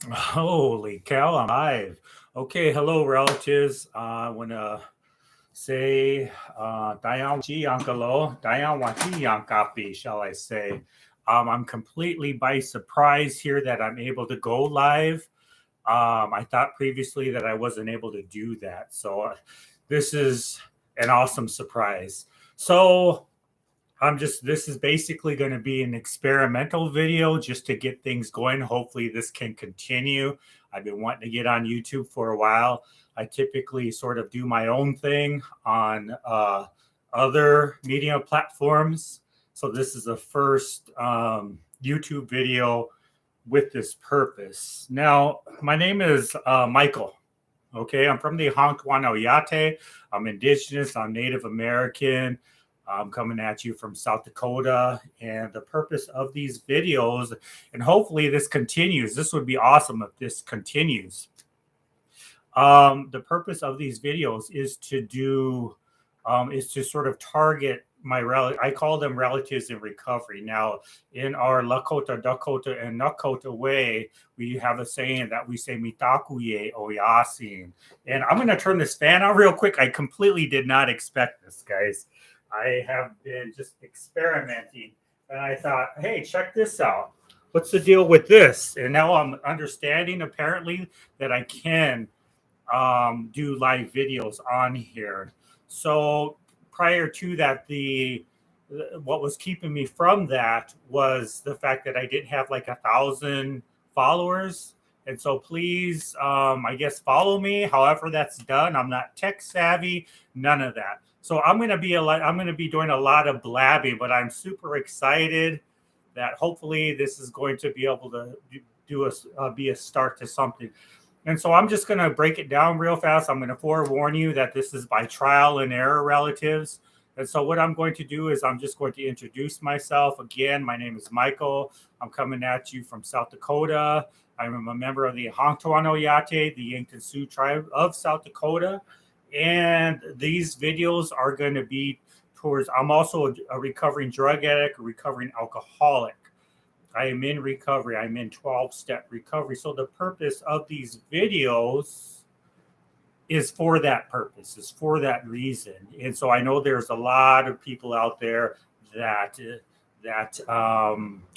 Holy cow, I'm live. Okay, hello, relatives. I want to say, Dayan Wachi Yankalo, Dayan Wachi Yankapi, shall I say. I'm completely by surprise here that I'm able to go live. I thought previously that I wasn't able to do that. So this is an awesome surprise. So this is basically going to be an experimental video just to get things going. Hopefully, this can continue. I've been wanting to get on YouTube for a while. I typically sort of do my own thing on other media platforms. So, this is the first YouTube video with this purpose. Now, my name is Michael. Okay, I'm from the Honkwanoyate. I'm indigenous, I'm Native American. I'm coming at you from South Dakota. And the purpose of these videos, and hopefully this continues, this would be awesome if this continues. The purpose of these videos is to sort of target I call them relatives in recovery. Now, in our Lakota, Dakota, and Nakota way, we have a saying that we say "mitakuye oyasin," and I'm going to turn this fan on real quick. I completely did not expect this, guys. I have been just experimenting, and I thought, hey, check this out. What's the deal with this? And now I'm understanding apparently that I can do live videos on here. So prior to that, the what was keeping me from that was the fact that I didn't have like 1,000 followers. And so please, I guess follow me. However that's done, I'm not tech savvy, none of that. So I'm going to be doing a lot of blabbing, but I'm super excited that hopefully this is going to be able to be a start to something. And so I'm just going to break it down real fast. I'm going to forewarn you that this is by trial and error, relatives. And so what I'm going to do is I'm just going to introduce myself. Again, my name is Michael. I'm coming at you from South Dakota. I'm a member of the Honkwanoyate, the Yankton Sioux tribe of South Dakota. And these videos are going to be I'm also a recovering drug addict, a recovering alcoholic. I am in recovery. I'm in 12-step recovery. So the purpose of these videos is for that purpose, is for that reason. And so I know there's a lot of people out there that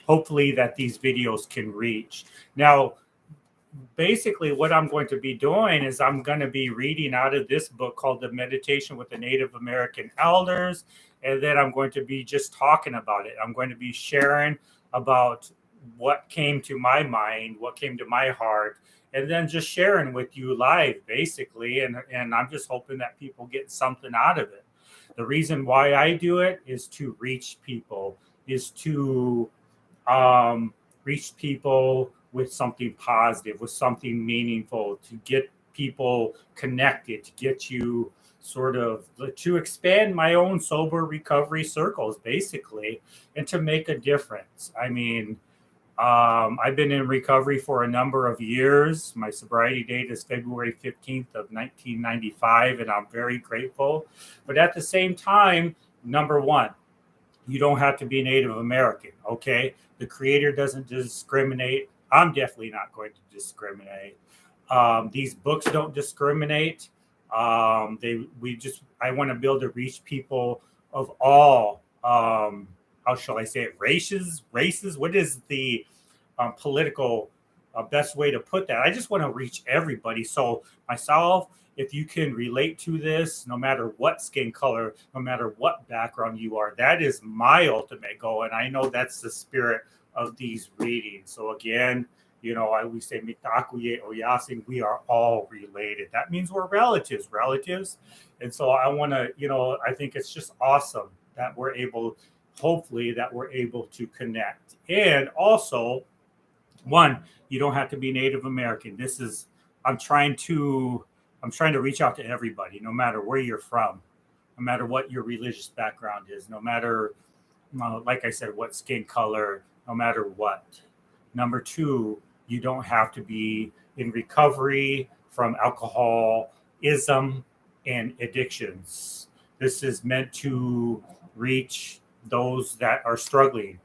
hopefully that these videos can reach. Now, basically what I'm going to be doing is I'm going to be reading out of this book called The Meditation with the Native American Elders. And then I'm going to be just talking about it. I'm going to be sharing about what came to my mind, what came to my heart, and then just sharing with you live, basically. And I'm just hoping that people get something out of it. The reason why I do it is to reach people, reach people with something positive, with something meaningful, to get people connected, to get you sort of to expand my own sober recovery circles, basically, and to make a difference. I mean, I've been in recovery for a number of years. My sobriety date is February 15th of 1995, and I'm very grateful. But at the same time, number one, you don't have to be Native American, okay? The Creator doesn't discriminate. I'm definitely not going to discriminate. These books don't discriminate. I want to be able to reach people of all, how shall I say it, races. What is the political best way to put that? I just want to reach everybody. So myself, if you can relate to this, no matter what skin color, no matter what background you are, that is my ultimate goal. And I know that's the spirit of these readings. So again, we say mitakuye oyasin, we are all related. That means we're relatives. And so I want to, I think it's just awesome that hopefully that we're able to connect. And also, one, you don't have to be Native American. I'm trying to reach out to everybody, no matter where you're from, no matter what your religious background is, no matter, like I said, what skin color, no matter what. Number two, you don't have to be in recovery from alcoholism and addictions. This is meant to reach those that are struggling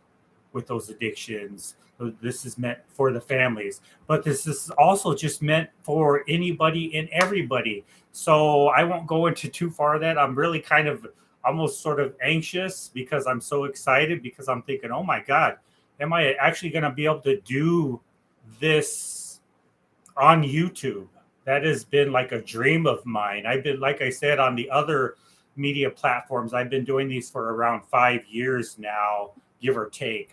with those addictions, This is meant for the families, but this is also just meant for anybody and everybody. So I won't go into too far of that. I'm really kind of almost sort of anxious because I'm so excited because I'm thinking, oh my God, am I actually going to be able to do this on YouTube? That has been like a dream of mine. I've been, like I said, on the other media platforms, I've been doing these for around 5 years now, give or take,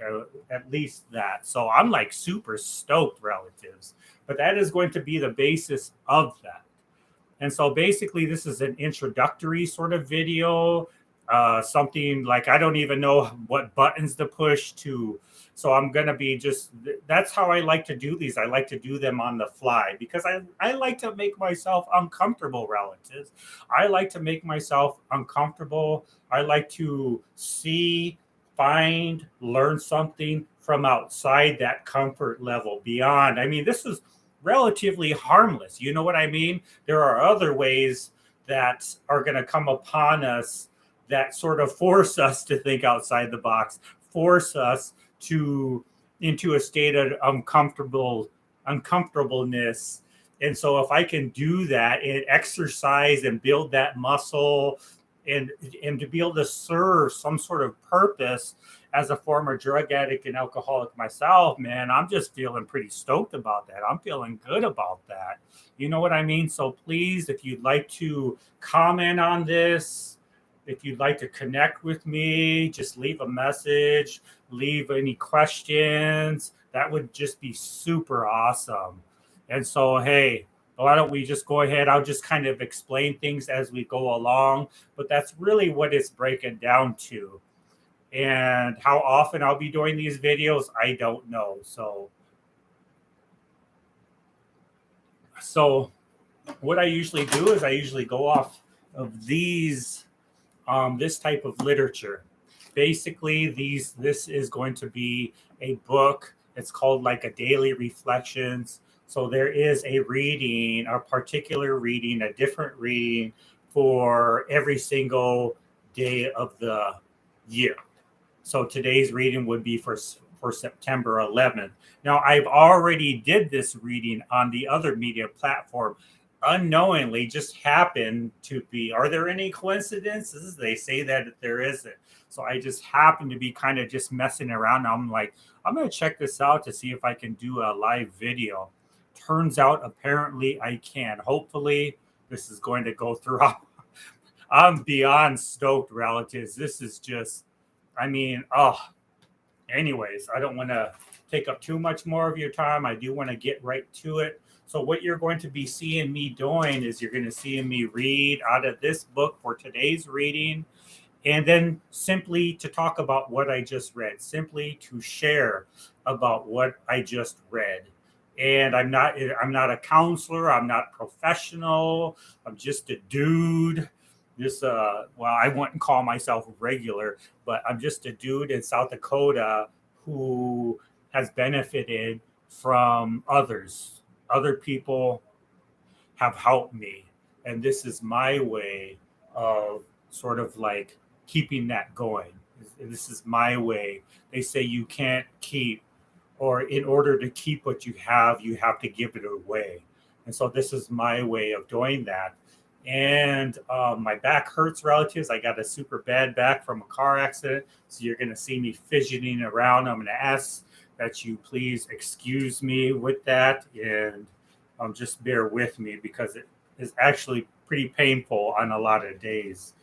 at least that. So I'm like super stoked, relatives. But that is going to be the basis of that. And so basically, this is an introductory sort of video, something like I don't even know what buttons to push to. So I'm going to be just, that's how I like to do these. I like to do them on the fly because I like to make myself uncomfortable, relatives. I like to make myself uncomfortable. I like to see, find, learn something from outside that comfort level, beyond. I mean, this is relatively harmless. You know what I mean? There are other ways that are going to come upon us that sort of force us to think outside the box, force us to into a state of uncomfortableness. And so if I can do that and exercise and build that muscle and to be able to serve some sort of purpose as a former drug addict and alcoholic myself, man, I'm just feeling pretty stoked about that. I'm feeling good about that. You know what I mean? So please, if you'd like to comment on this, if you'd like to connect with me, just leave a message, leave any questions. That would just be super awesome. And so, hey, why don't we just go ahead? I'll just kind of explain things as we go along, but that's really what it's breaking down to. And how often I'll be doing these videos, I don't know. So what I usually do is I usually go off of this type of literature. Basically, this is going to be a book. It's called like a daily reflections. So there is a reading, a particular reading, a different reading for every single day of the year. So today's reading would be for September 11th. Now, I've already did this reading on the other media platform unknowingly, just happened to be. Are there any coincidences? They say that there isn't. So I just happened to be kind of just messing around. I'm like, I'm going to check this out to see if I can do a live video. Turns out apparently I can. Hopefully this is going to go through. I'm beyond stoked, relatives. This is just, I mean, anyways, I don't want to take up too much more of your time. I do want to get right to it. So what you're going to be seeing me doing is you're going to see me read out of this book for today's reading, and then simply to talk about what I just read, simply to share about what I just read. And I'm not a counselor. I'm not professional. I'm just a dude. Well, I wouldn't call myself regular, but I'm just a dude in South Dakota who has benefited from others. Other people have helped me, and this is my way of sort of like keeping that going. This is my way. They say you can't keep, or in order to keep what you have to give it away. And so this is my way of doing that. And my back hurts, relatives. I got a super bad back from a car accident. So you're going to see me fidgeting around. I'm going to ask that you please excuse me with that. And just bear with me because it is actually pretty painful on a lot of days.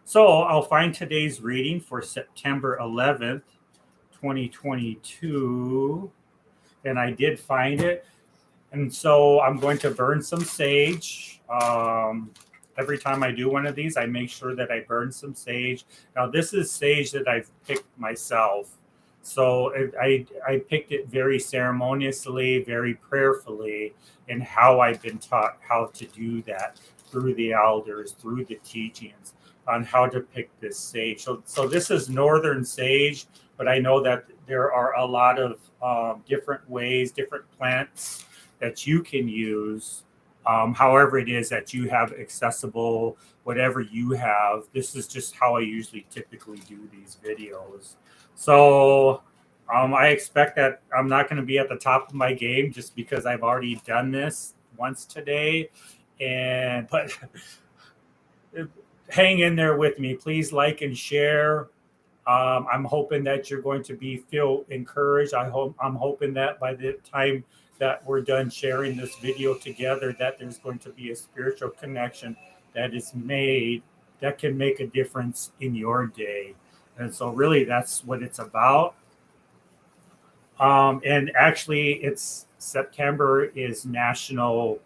So I'll find today's reading for September 11th, 2022. And I did find it. And so I'm going to burn some sage. Every time I do one of these, I make sure that I burn some sage. Now, this is sage that I've picked myself. So I picked it very ceremoniously, very prayerfully, in how I've been taught how to do that through the elders, through the teachings on how to pick this sage. So this is northern sage, but I know that there are a lot of different ways, different plants that you can use, however it is that you have accessible, whatever you have. This is just how I usually typically do these videos. So I expect that I'm not going to be at the top of my game just because I've already done this once today. And but hang in there with me. Please like and share. I'm hoping that you're going to feel encouraged. I'm hoping that by the time that we're done sharing this video together, that there's going to be a spiritual connection that is made that can make a difference in your day. And so, really, that's what it's about. And actually, it's September is National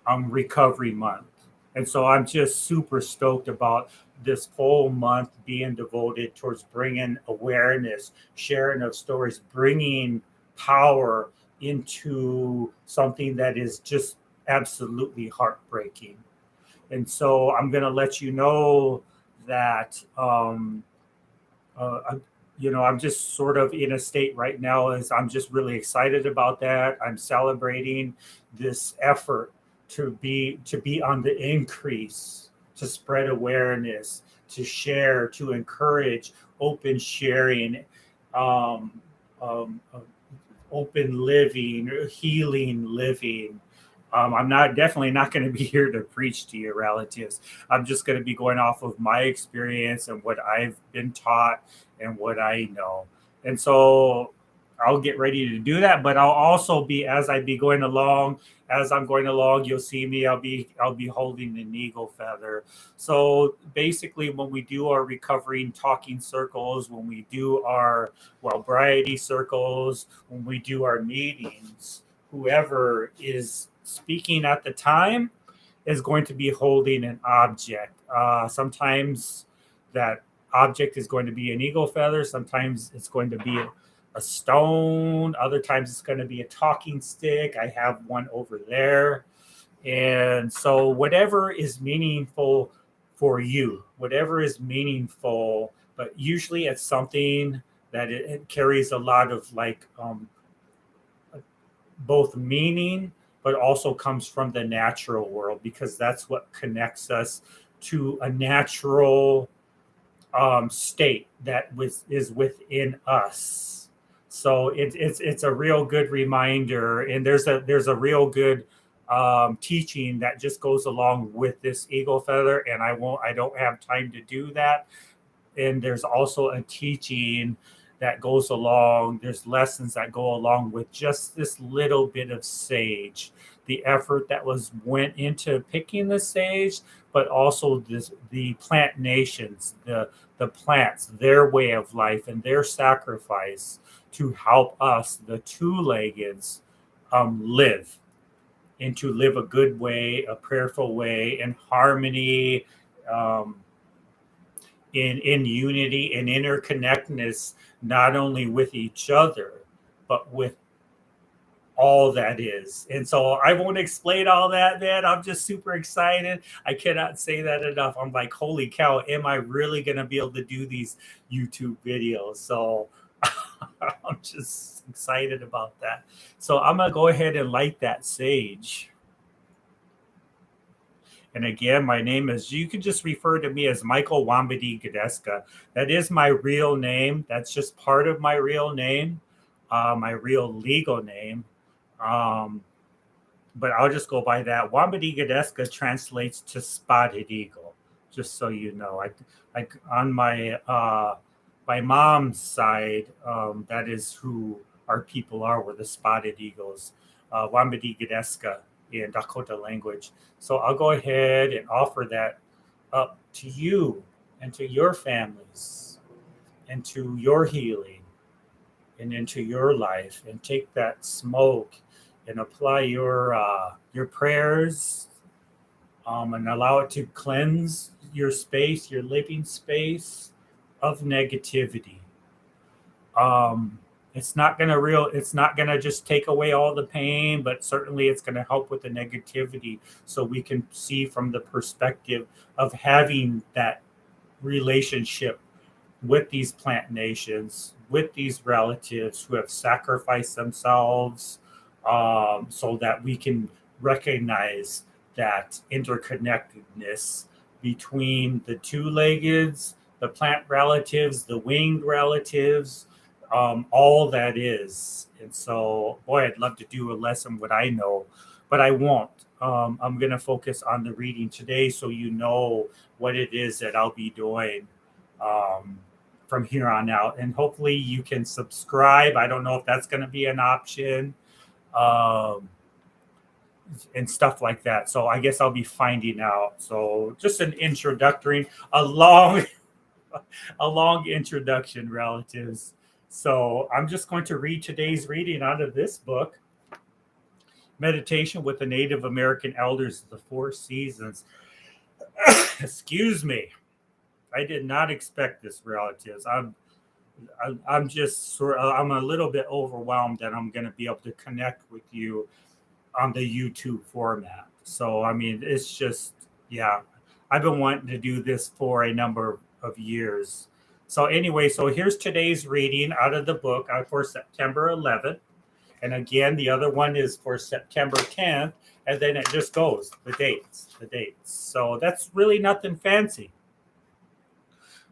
Recovery Month. And so I'm just super stoked about this full month being devoted towards bringing awareness, sharing of stories, bringing power into something that is just absolutely heartbreaking. And so I'm going to let you know that uh, I'm just sort of in a state right now as I'm just really excited about that. I'm celebrating this effort to be on the increase, to spread awareness, to share, to encourage open sharing, um, uh, open living, healing living. I'm not definitely not going to be here to preach to your relatives. I'm just going to be going off of my experience and what I've been taught and what I know. And so I'll get ready to do that, but I'll also be as I'm going along, you'll see me. I'll be holding an eagle feather. So basically, when we do our recovering talking circles, when we do our sobriety circles, when we do our meetings, whoever is speaking at the time is going to be holding an object. Sometimes that object is going to be an eagle feather. Sometimes it's going to be a stone. Other times it's going to be a talking stick. I have one over there. And so, whatever is meaningful for you, whatever is meaningful, but usually it's something that it carries a lot of both meaning, but also comes from the natural world because that's what connects us to a natural state that is within us. So it's a real good reminder, and there's a real good teaching that just goes along with this eagle feather. And I don't have time to do that. And there's also a teaching that goes along, there's lessons that go along with just this little bit of sage, the effort that was went into picking the sage, but also the plant nations, the plants, their way of life and their sacrifice to help us, the two-leggeds, live and to live a good way, a prayerful way, in harmony, um, in unity and interconnectedness, not only with each other, but with all that is. And so I won't explain all that, man. I'm just super excited. I cannot say that enough. I'm like, holy cow, am I really going to be able to do these YouTube videos? So I'm just excited about that. So I'm going to go ahead and light that sage. And again, my name is, you can just refer to me as Michael Wambadi Gadeska. That is my real name. That's just part of my real name, my real legal name. Um, but I'll just go by that. Wambadi Gadeska translates to spotted eagle, just so you know. I on my mom's side, that is who our people are. We're the spotted eagles. Wambadi Gadeska in Dakota language. So I'll go ahead and offer that up to you and to your families and to your healing and into your life, and take that smoke and apply your prayers, and allow it to cleanse your space, your living space of negativity. Um, it's not gonna just take away all the pain, but certainly it's gonna help with the negativity, so we can see from the perspective of having that relationship with these plant nations, with these relatives who have sacrificed themselves, so that we can recognize that interconnectedness between the two-leggeds, the plant relatives, the winged relatives, all that is. And so, boy, I'd love to do a lesson what I know, but I won't. I'm going to focus on the reading today so you know what it is that I'll be doing um, from here on out. And hopefully you can subscribe. I don't know if that's going to be an option um, and stuff like that. So I guess I'll be finding out. So just an introductory, a long a long introduction, relatives. So I'm just going to read today's reading out of this book, Meditation with the Native American Elders of the Four Seasons. Excuse me. I did not expect this, relatives. I'm just I'm a little bit overwhelmed that I'm going to be able to connect with you on the YouTube format. So I mean, it's just yeah. I've been wanting to do this for a number of years. So anyway, so here's today's reading out of the book for September 11th. And again, the other one is for September 10th. And then it just goes, the dates. So that's really nothing fancy.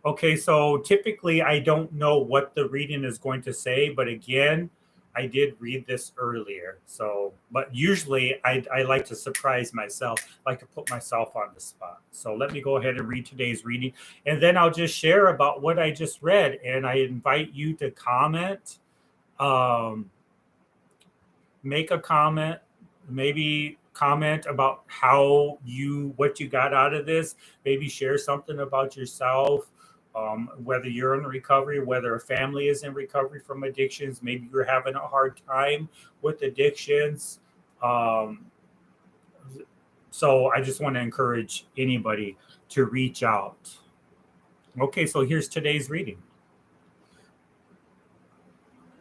Okay, so typically I don't know what the reading is going to say, but again, I did read this earlier. So, but usually I like to surprise myself, like to put myself on the spot. So let me go ahead and read today's reading, and then I'll just share about what I just read. And I invite you to comment, um, make a comment, maybe comment about what you got out of this. Maybe share something about yourself. Whether you're in recovery, whether a family is in recovery from addictions, maybe you're having a hard time with addictions. Um, so I just want to encourage anybody to reach out. Okay, so here's today's reading.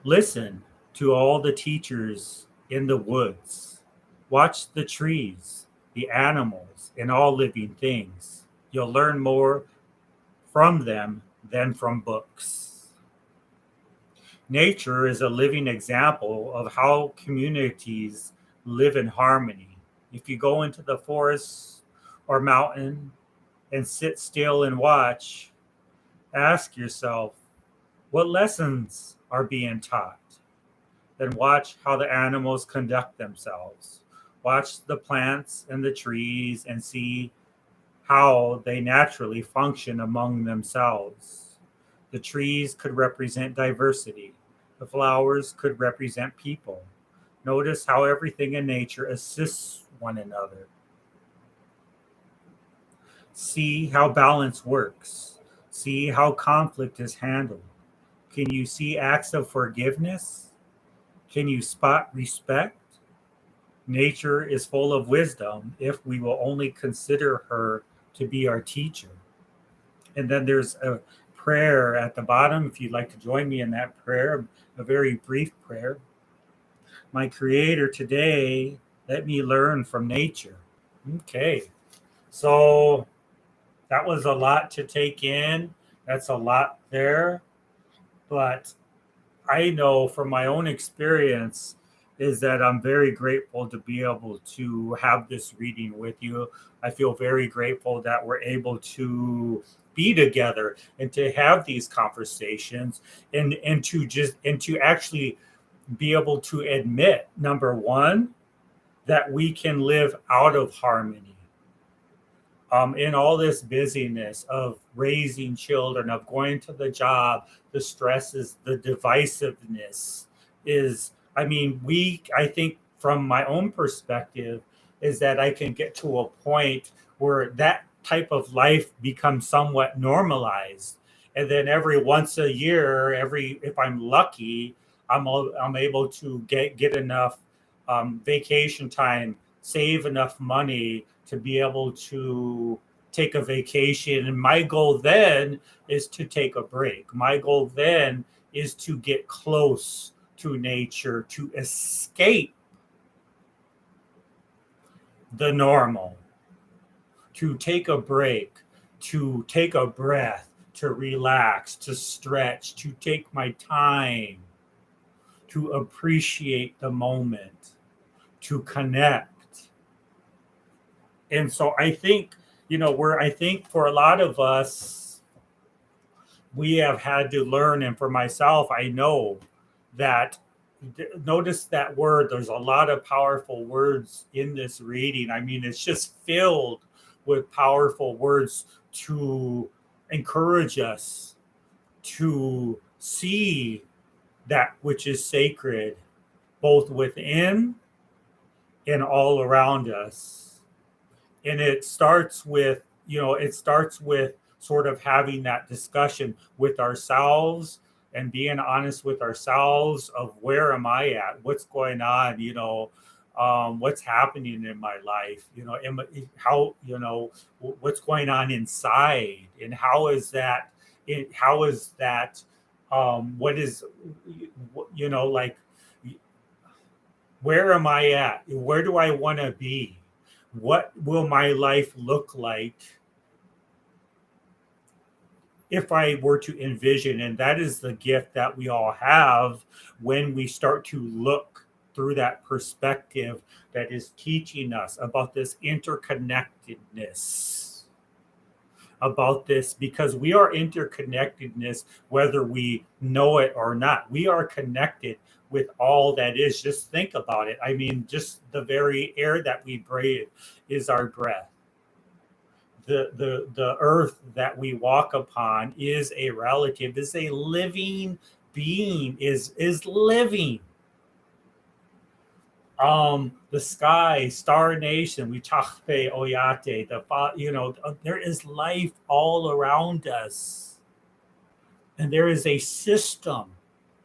Listen to all the teachers in the woods. Watch the trees, the animals, and all living things. You'll learn more from them than from books. Nature is a living example of how communities live in harmony. If you go into the forest or mountain and sit still and watch, ask yourself, what lessons are being taught? Then watch how the animals conduct themselves. Watch the plants and the trees and see how they naturally function among themselves. The trees could represent diversity. The flowers could represent people. Notice how everything in nature assists one another. See how balance works. See how conflict is handled. Can you see acts of forgiveness? Can you spot respect? Nature is full of wisdom if we will only consider her to be our teacher. And then there's a prayer at the bottom. If you'd like to join me in that prayer, a very brief prayer. My Creator, today, let me learn from nature. Okay, so that was a lot to take in. That's a lot there. But I know from my own experience is that I'm very grateful to be able to have this reading with you. I feel very grateful that we're able to be together and to have these conversations and to actually be able to admit, number one, that we can live out of harmony. In all this busyness of raising children, of going to the job, the stresses, the divisiveness is, I think from my own perspective, is that I can get to a point where that type of life becomes somewhat normalized. And then every once a year, if I'm lucky, I'm able to get enough vacation time, save enough money to be able to take a vacation. And my goal then is to take a break. My goal then is to get close to nature, to escape the normal, to take a break, to take a breath, to relax, to stretch, to take my time, to appreciate the moment, to connect. And so I think, I think for a lot of us, we have had to learn, and for myself, I know that, notice that word, there's a lot of powerful words in this reading. I mean, it's just filled with powerful words to encourage us to see that which is sacred both within and all around us. And it starts with, it starts with sort of having that discussion with ourselves and being honest with ourselves of where am I at, what's going on, what's happening in my life, how, what's going on inside, and how is that, what is, like, where am I at? Where do I want to be? What will my life look like if I were to envision? And that is the gift that we all have when we start to look through that perspective that is teaching us about this interconnectedness, about this, because we are interconnectedness whether we know it or not. We are connected with all that is. Just think about it. I mean, just the very air that we breathe is our breath. The earth that we walk upon is a relative, is a living being, is living. The sky, star nation, we chakpe oyate, there is life all around us, and there is a system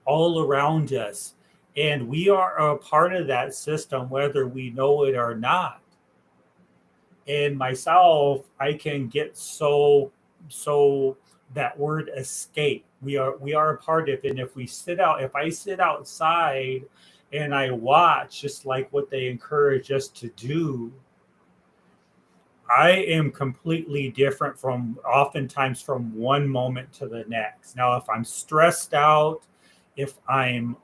all around us, and we are a part of that system whether we know it or not. And myself, I can get so that word escape. We are a part of it. And if I sit outside and I watch, just like what they encourage us to do, I am completely different from, oftentimes, from one moment to the next. Now, if I'm stressed out, if I'm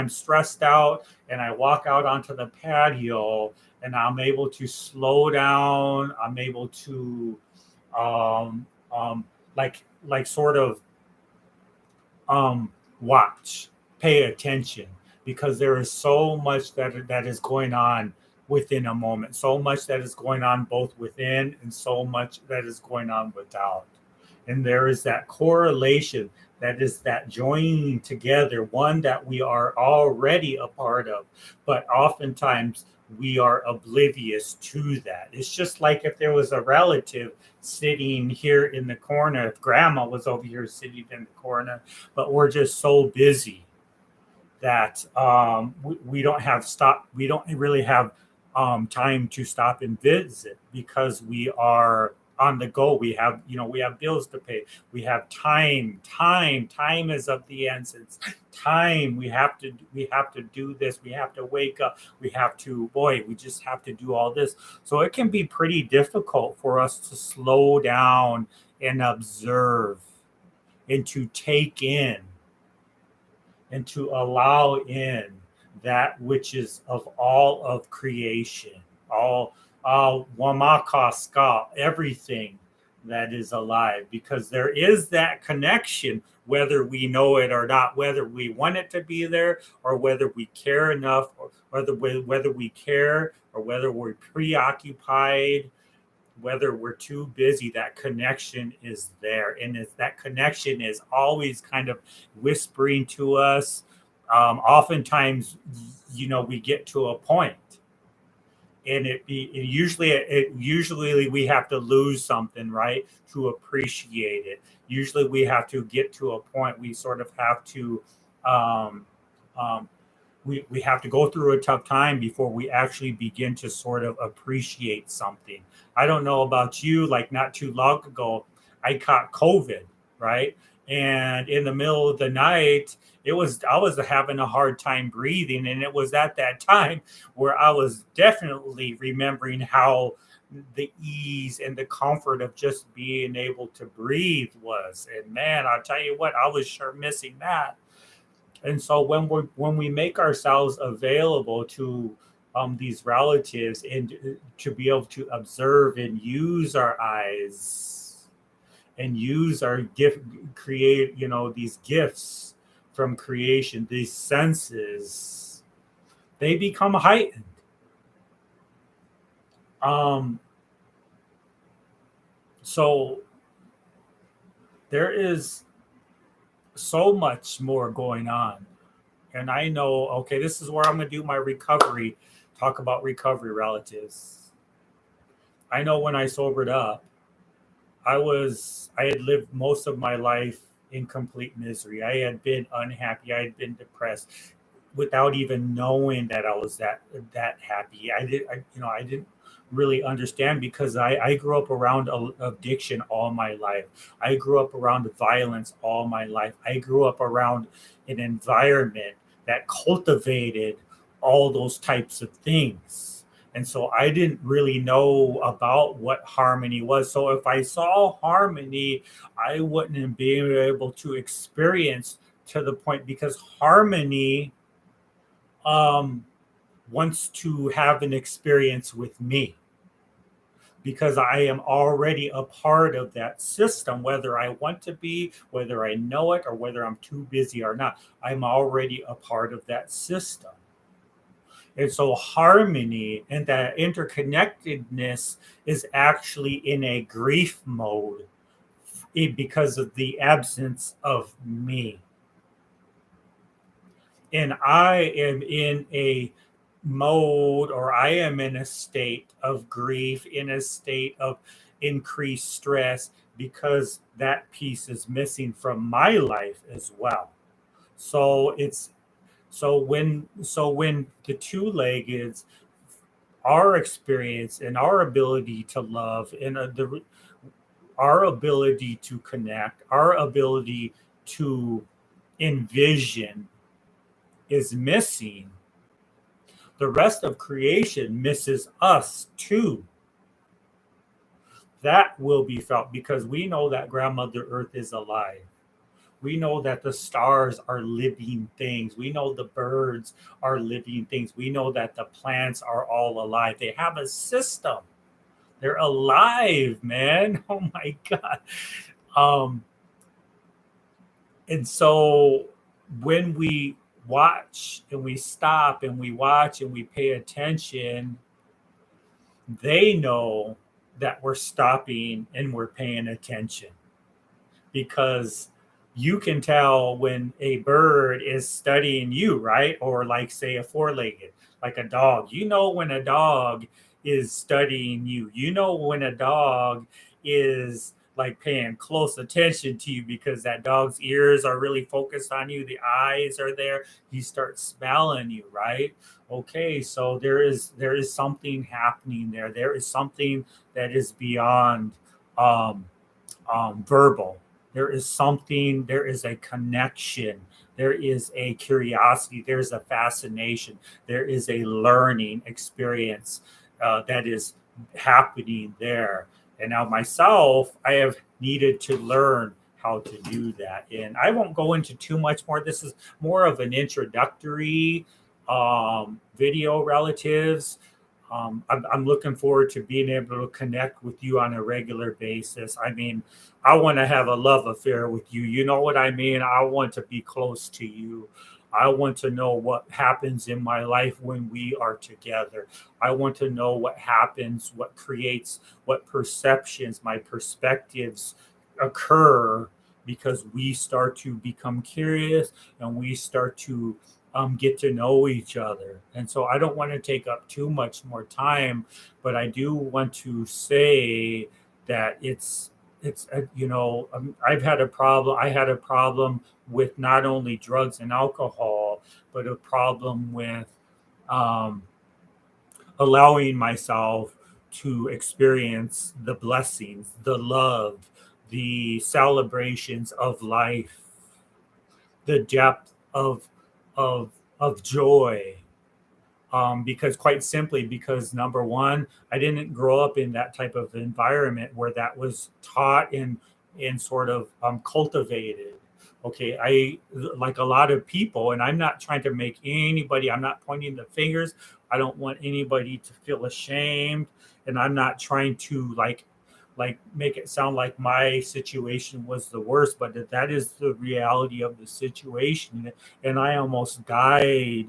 stressed out and I walk out onto the patio and I'm able to slow down, I'm able to um, like sort of watch, pay attention, because there is so much that is going on within a moment, so much that is going on both within and so much that is going on without. And there is that correlation, that is that joining together, one that we are already a part of, but oftentimes we are oblivious to that. It's just like if there was a relative sitting here in the corner, if grandma was over here sitting in the corner, but we're just so busy that we don't really have time to stop and visit, because we are on the go. We have bills to pay. We have time is of the essence. Time, we have to do this. We have to wake up. We just have to do all this. So it can be pretty difficult for us to slow down and observe and to take in and to allow in that which is of all of creation, all wamakaska, everything that is alive, because there is that connection, whether we know it or not, whether we want it to be there, or whether we care enough, or whether we care, or whether we're preoccupied, whether we're too busy. That connection is there, and that connection is always kind of whispering to us. Oftentimes, we get to a point, and usually we have to lose something, right, to appreciate it. Usually we have to get to a point, we sort of have to um, um, we have to go through a tough time before we actually begin to sort of appreciate something. I don't know about you, like not too long ago, I caught COVID, right? And in the middle of the night, I was having a hard time breathing. And it was at that time where I was definitely remembering how the ease and the comfort of just being able to breathe was. And man, I'll tell you what, I was sure missing that. And so when we make ourselves available to these relatives, and to be able to observe and use our eyes and use our gift, create, these gifts from creation, these senses, they become heightened. Um, so there is so much more going on. And I know, okay, this is where I'm going to do my recovery, talk about recovery relatives. I know when I sobered up, I had lived most of my life in complete misery. I had been unhappy. I had been depressed without even knowing that I was that happy. I didn't really understand because I grew up around addiction all my life. I grew up around violence all my life. I grew up around an environment that cultivated all those types of things. And so I didn't really know about what harmony was. So if I saw harmony, I wouldn't be able to experience to the point, because harmony um, wants to have an experience with me, because I am already a part of that system, whether I want to be, whether I know it, or whether I'm too busy or not. I'm already a part of that system. And so harmony and that interconnectedness is actually in a grief mode because of the absence of me. And I am in a mode, or I am in a state of grief, in a state of increased stress, because that piece is missing from my life as well. So it's when the two-legged, our experience and our ability to love, and our ability to connect, our ability to envision is missing, the rest of creation misses us too. That will be felt, because we know that grandmother earth is alive. We know that the stars are living things. We know the birds are living things. We know that the plants are all alive. They have a system. They're alive, man. Oh my God. Um, and so when we watch and we stop and we watch and we pay attention, they know that we're stopping and we're paying attention, because you can tell when a bird is studying you, right? Or like, say, a four-legged, like a dog. You know when a dog is studying you. You know when a dog is like paying close attention to you, because that dog's ears are really focused on you. The eyes are there. He starts smelling you, right? Okay, so there is something happening there. There is something that is beyond um, verbal. There is something, there is a connection, there is a curiosity, there's a fascination, there is a learning experience that is happening there. And now, myself, I have needed to learn how to do that. And I won't go into too much more. This is more of an introductory video, relatives. I'm looking forward to being able to connect with you on a regular basis. I mean, I want to have a love affair with you. You know what I mean? I want to be close to you. I want to know what happens in my life when we are together. I want to know what happens, what creates, what perceptions, my perspectives occur, because we start to become curious and we start to get to know each other. And so I don't want to take up too much more time, but I do want to say that I've had a problem. I had a problem with not only drugs and alcohol, but a problem with um, allowing myself to experience the blessings, the love, the celebrations of life, the depth of joy. Because, quite simply, because number one, I didn't grow up in that type of environment where that was taught and sort of cultivated. Okay, I, like a lot of people, and I'm not trying to make anybody, I'm not pointing the fingers. I don't want anybody to feel ashamed, and I'm not trying to like like make it sound like my situation was the worst, but that is the reality of the situation. And I almost died.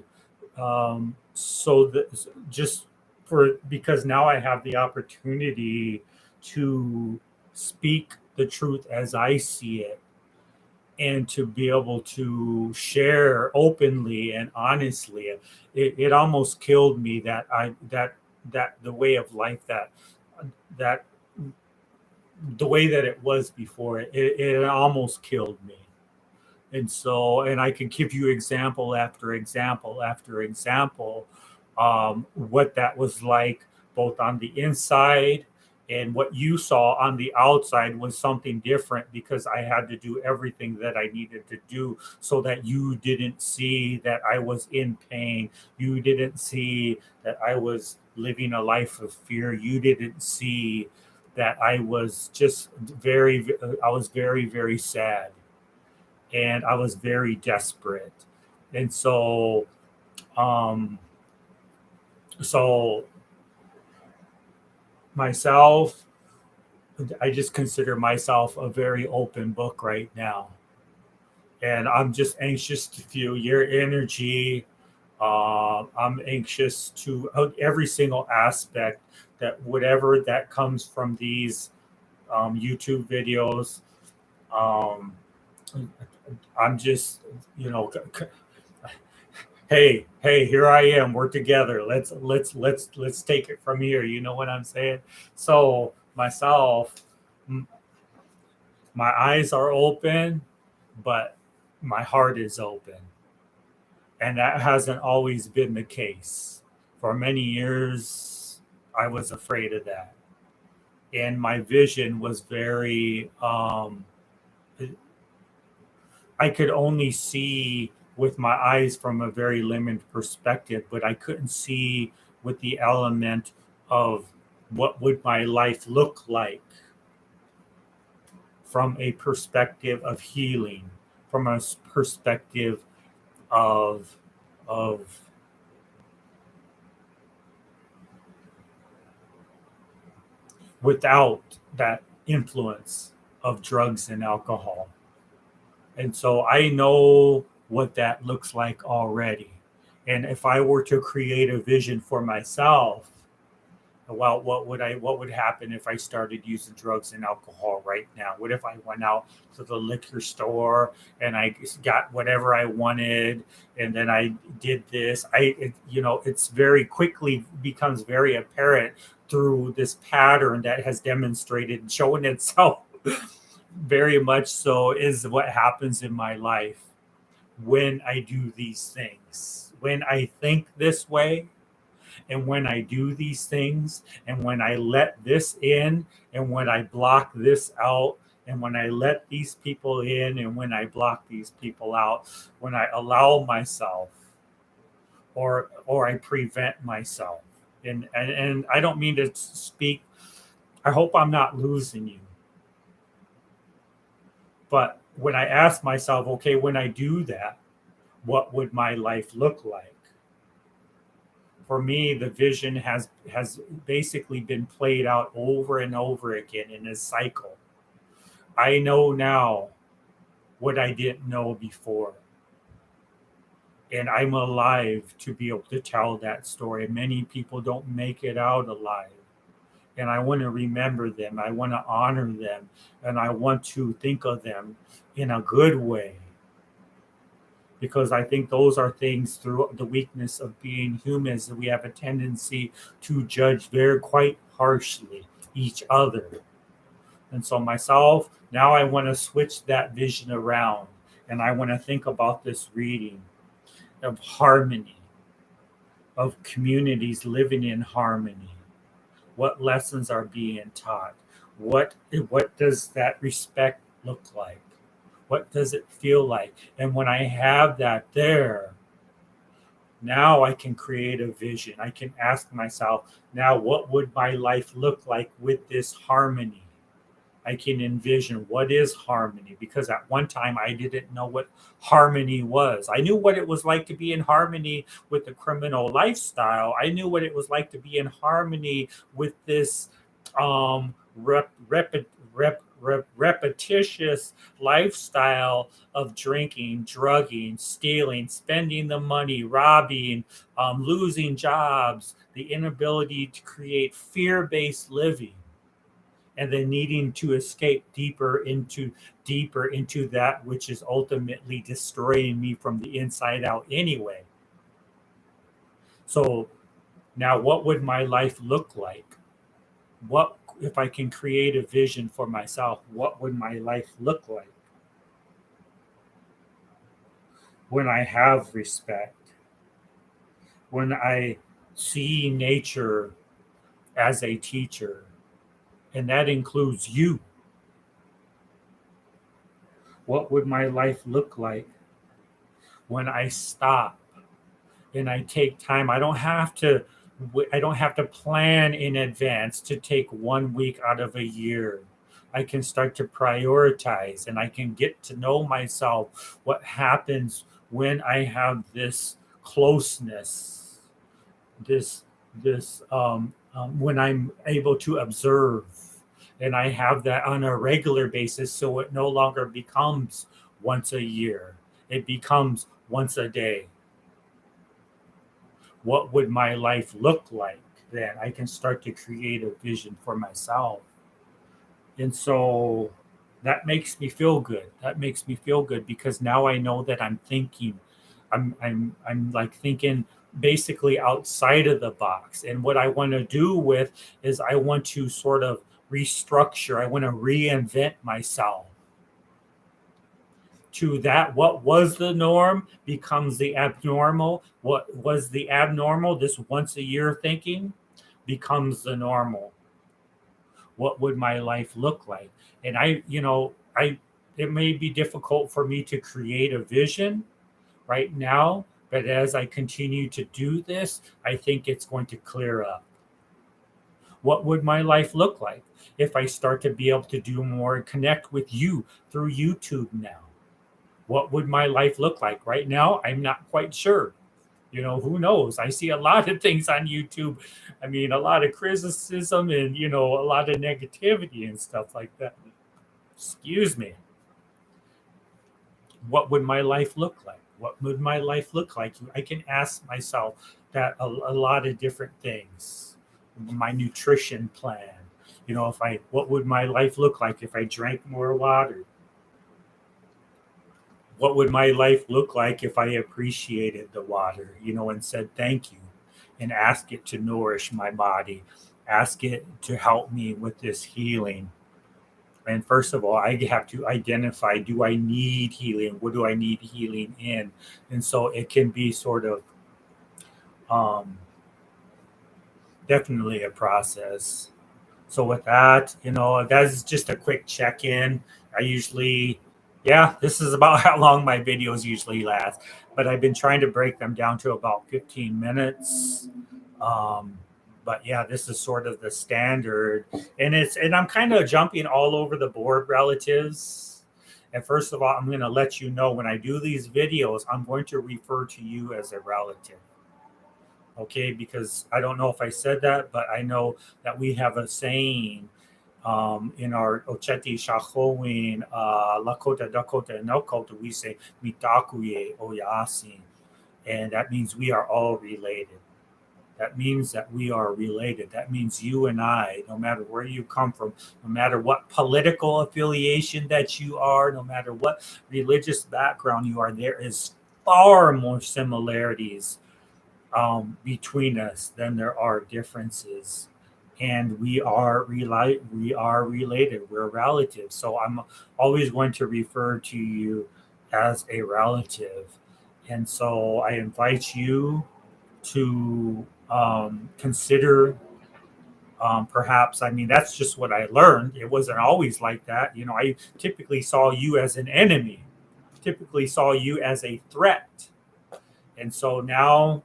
So that just for because now I have the opportunity to speak the truth as I see it, and to be able to share openly and honestly. It almost killed me that the way of life that the way that it was before, it almost killed me. And so, and I can give you example after example after example, what that was like, both on the inside, and what you saw on the outside was something different, because I had to do everything that I needed to do so that you didn't see that I was in pain. You didn't see that I was living a life of fear. You didn't see that I was just I was very, very sad, and I was very desperate. And so, um, so myself, I just consider myself a very open book right now. And I'm just anxious to feel your energy. I'm anxious to every single aspect, that whatever that comes from these YouTube videos. Um, I'm just, you know, hey, here I am. We're together. Let's take it from here. You know what I'm saying? So myself, my eyes are open, but my heart is open, and that hasn't always been the case. For many years, I was afraid of that, and my vision was very. I could only see with my eyes from a very limited perspective, but I couldn't see with the element of what would my life look like from a perspective of healing, from a perspective of of without that influence of drugs and alcohol. And so I know what that looks like already. And if I were to create a vision for myself, well, what would happen if I started using drugs and alcohol right now? What if I went out to the liquor store and I got whatever I wanted, and then I did this? It's very quickly becomes very apparent through this pattern that has demonstrated showing itself very much so, is what happens in my life when I do these things. When I think this way, and when I do these things, and when I let this in, and when I block this out, and when I let these people in, and when I block these people out, when I allow myself, or I prevent myself. And I don't mean to speak, I hope I'm not losing you. But when I ask myself, okay, when I do that, what would my life look like? For me, the vision has basically been played out over and over again in a cycle. I know now what I didn't know before, and I'm alive to be able to tell that story. Many people don't make it out alive, and I want to remember them. I want to honor them, and I want to think of them in a good way, because I think those are things, through the weakness of being humans, that we have a tendency to judge very quite harshly each other. And so myself, now I want to switch that vision around, and I want to think about this reading of harmony, of communities living in harmony. What lessons are being taught? What does that respect look like? What does it feel like? And when I have that there, now I can create a vision. I can ask myself, now what would my life look like with this harmony? I can envision what is harmony, because at one time I didn't know what harmony was. I knew what it was like to be in harmony with the criminal lifestyle. I knew what it was like to be in harmony with this repetitious lifestyle of drinking, drugging, stealing, spending the money, robbing, losing jobs, the inability to create fear-based living, and then needing to escape deeper into that which is ultimately destroying me from the inside out anyway. So now what would my life look like? What if I can create a vision for myself? What would my life look like when I have respect, when I see nature as a teacher, and that includes you? What would my life look like when I stop and I take time? I don't have to plan in advance to take 1 week out of a year. I can start to prioritize and I can get to know myself. What happens when I have this closeness, this when I'm able to observe, and I have that on a regular basis, so it no longer becomes once a year. It becomes once a day. What would my life look like then? I can start to create a vision for myself. And so that makes me feel good. That makes me feel good because now I know that I'm thinking, I'm like thinking basically outside of the box. And what I want to do with is I want to sort of restructure, I want to reinvent myself to that. What was the norm becomes the abnormal. What was the abnormal, this once a year thinking, becomes the normal. What would my life look like? And it may be difficult for me to create a vision right now, but as I continue to do this, I think it's going to clear up. What would my life look like if I start to be able to do more and connect with you through YouTube now? What would my life look like? Right now, I'm not quite sure. Who knows? I see a lot of things on YouTube. I mean, a lot of criticism and, a lot of negativity and stuff like that. Excuse me. What would my life look like? What would my life look like? I can ask myself that a lot of different things. My nutrition plan. What would my life look like if I drank more water? What would my life look like if I appreciated the water, and said thank you and ask it to nourish my body, ask it to help me with this healing? And first of all, I have to identify, do I need healing? What do I need healing in? And so it can be sort of um, definitely a process. So with that, that's just a quick check-in. I usually, yeah, this is about how long my videos usually last, but I've been trying to break them down to about 15 minutes. Um, but yeah, this is sort of the standard, and I'm kind of jumping all over the board, relatives. And first of all, I'm going to let you know when I do these videos, I'm going to refer to you as a relative. Okay, because I don't know if I said that, but I know that we have a saying in our Ocheti Shahowin, Lakota, Dakota, and Nakota, we say Mitakuye Oyasi. And that means we are all related. That means that we are related. That means you and I, no matter where you come from, no matter what political affiliation that you are, no matter what religious background you are, there is far more similarities between us than there are differences, and we are related. We're relatives. So I'm always going to refer to you as a relative, and so I invite you to consider. Perhaps, I mean, that's just what I learned. It wasn't always like that. I typically saw you as an enemy, typically saw you as a threat. And so now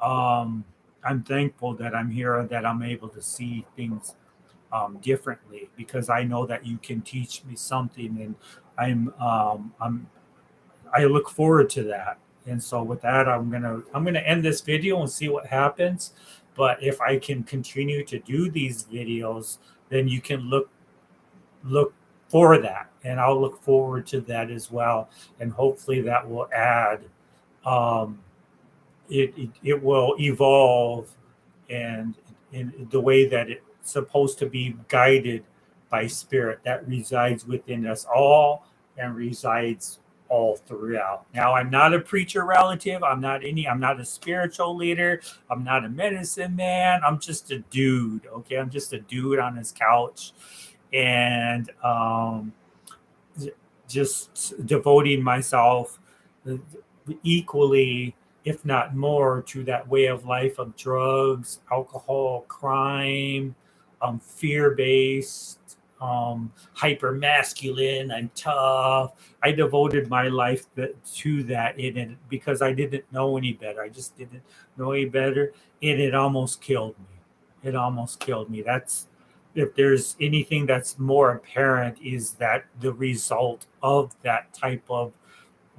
I'm thankful that I'm here, that I'm able to see things differently, because I know that you can teach me something, and I look forward to that. And so with that, I'm gonna end this video and see what happens. But if I can continue to do these videos, then you can look for that, and I'll look forward to that as well. And hopefully that will add, um, it will evolve, and in the way that it's supposed to be guided by spirit that resides within us all and resides all throughout. Now, I'm not a preacher relative. I'm not a spiritual leader. I'm not a medicine man. I'm just a dude. Okay. I'm just a dude on his couch, and just devoting myself equally, if not more, to that way of life of drugs, alcohol, crime, fear-based, hyper masculine. I'm tough. I devoted my life to that in it because I didn't know any better. I just didn't know any better, and it almost killed me. It almost killed me. That's, if there's anything that's more apparent, is that the result of that type of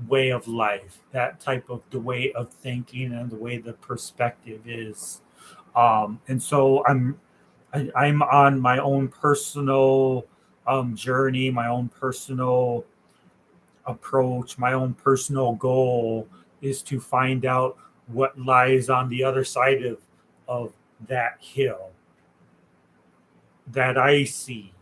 way of life, that type of the way of thinking and the way the perspective is. And so I'm on my own personal journey, my own personal approach, my own personal goal is to find out what lies on the other side of that hill that I see.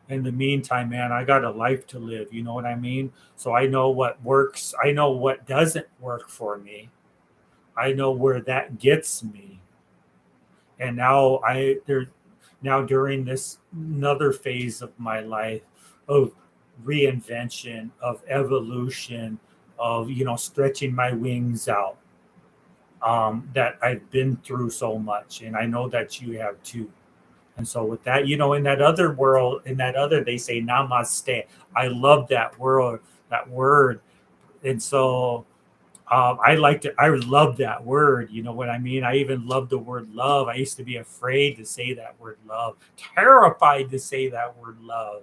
In the meantime, man, I got a life to live. You know what I mean? So I know what works. I know what doesn't work for me. I know where that gets me. And now during this another phase of my life of reinvention, of evolution, of stretching my wings out. That I've been through so much, and I know that you have too. And so with that, in that other world, they say namaste. I love that word. And so I love that word. You know what I mean? I even love the word love. I used to be afraid to say that word love, terrified to say that word love.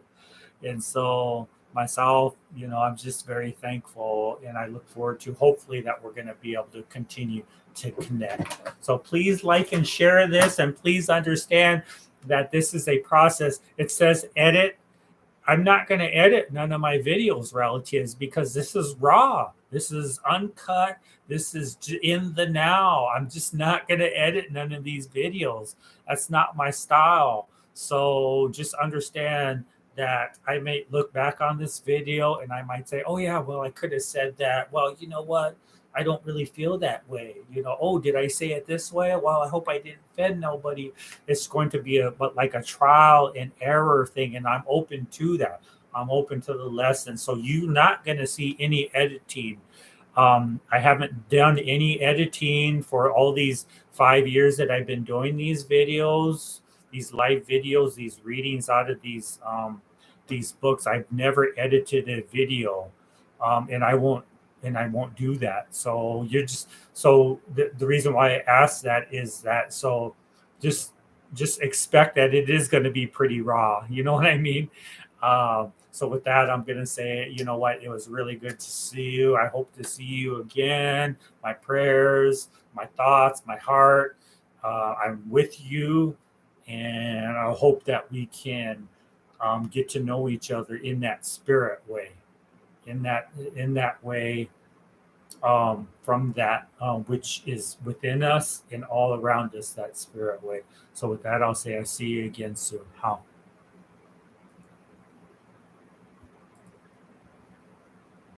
And so myself, I'm just very thankful, and I look forward to hopefully that we're going to be able to continue to connect. So please like and share this, and please understand that this is a process. It says edit. I'm not going to edit none of my videos, relatives, because this is raw. This is uncut. This is in the now. I'm just not going to edit none of these videos. That's not my style. So just understand that I may look back on this video and I might say, oh, yeah, well, I could have said that. Well, you know what? I don't really feel that way. Oh, did I say it this way? Well, I hope I didn't offend nobody. It's going to be but like a trial and error thing, and I'm open to that. I'm open to the lesson. So you're not going to see any editing. I haven't done any editing for all these 5 years that I've been doing these videos, these live videos, these readings out of these books. I've never edited a video, and I won't do that. So the reason why I asked that is that so just expect that it is going to be pretty raw. You know what I mean? So with that, I'm going to say, you know what? It was really good to see you. I hope to see you again. My prayers, my thoughts, my heart. I'm with you, and I hope that we can get to know each other in that spirit way, in that way, from that which is within us and all around us, that spirit way. So with that, I'll say I see you again soon. How?